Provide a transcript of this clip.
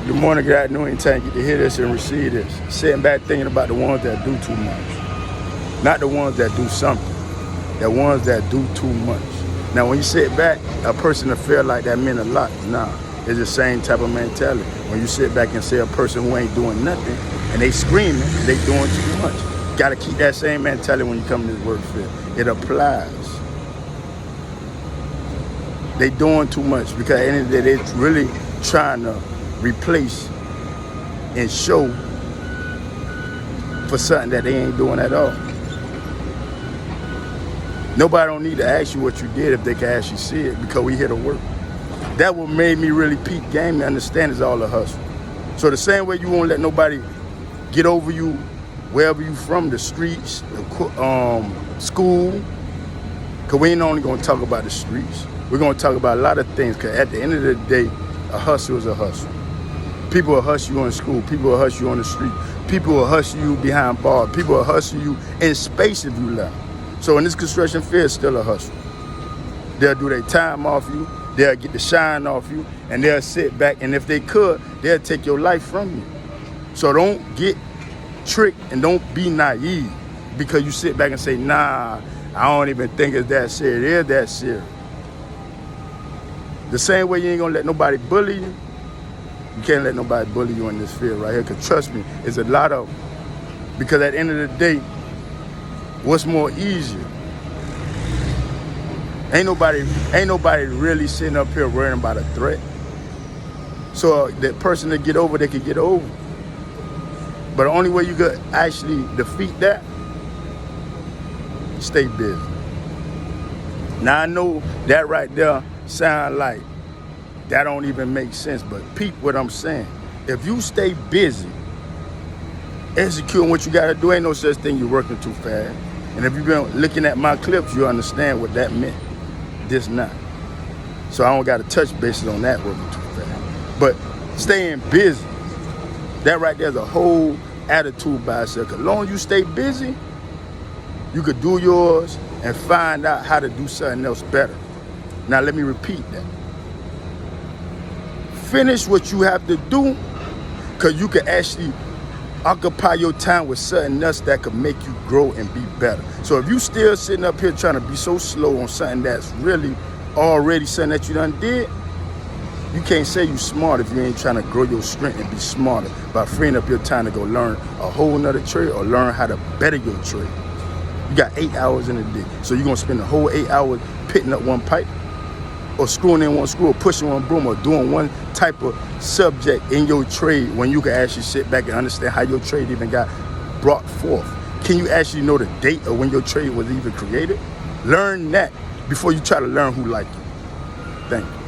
Good morning, good afternoon, anytime you get to hear this and receive this. Sitting back thinking about the ones that do too much. Not the ones that do something. The ones that do too much. Now, when you sit back, a person that feel like that meant a lot. Nah, it's the same type of mentality. When you sit back and say a person who ain't doing nothing, and they screaming, they doing too much. Got to keep that same mentality when you come to this work field. It applies. They doing too much because at the end of the day, they're really trying to replace and show for something that they ain't doing at all. Nobody don't need to ask you what you did if they can actually see it, because we here to work. That what made me really peak game to understand is all the hustle. So the same way you won't let nobody get over you wherever you from, the streets, the school, because we ain't only gonna talk about the streets. We're gonna talk about a lot of things, because at the end of the day, a hustle is a hustle. People will hustle you in school. People will hustle you on the street. People will hustle you behind bars. People will hustle you in space if you left. So in this construction field, it's still a hustle. They'll do their time off you. They'll get the shine off you. And they'll sit back. And if they could, they'll take your life from you. So don't get tricked and don't be naive because you sit back and say, nah, I don't even think it's that serious. It is that serious. The same way you ain't gonna let nobody bully you, you can't let nobody bully you in this field right here. Because trust me, it's a lot of, because at the end of the day, what's more easier? Ain't nobody really sitting up here worrying about a threat. So that person to get over, they can get over. But the only way you could actually defeat that, stay busy. Now I know that right there sound like that don't even make sense, but peep what I'm saying. If you stay busy executing what you gotta do, ain't no such thing you're working too fast. And if you've been looking at my clips, you understand what that meant. This not. So I don't gotta touch bases on that working too fast. But staying busy, that right there's a whole attitude by itself. As long as you stay busy, you could do yours and find out how to do something else better. Now let me repeat that. Finish what you have to do, because you can actually occupy your time with something else that could make you grow and be better. So if you still sitting up here trying to be so slow on something that's really already something that you done did, you can't say you smart if you ain't trying to grow your strength and be smarter by freeing up your time to go learn a whole nother trade or learn how to better your trade. You got 8 hours in a day. So you're gonna spend the whole 8 hours pitting up one pipe, or screwing in one screw, or pushing one broom, or doing one type of subject in your trade when you can actually sit back and understand how your trade even got brought forth. Can you actually know the date of when your trade was even created? Learn that before you try to learn who like you. Thank you.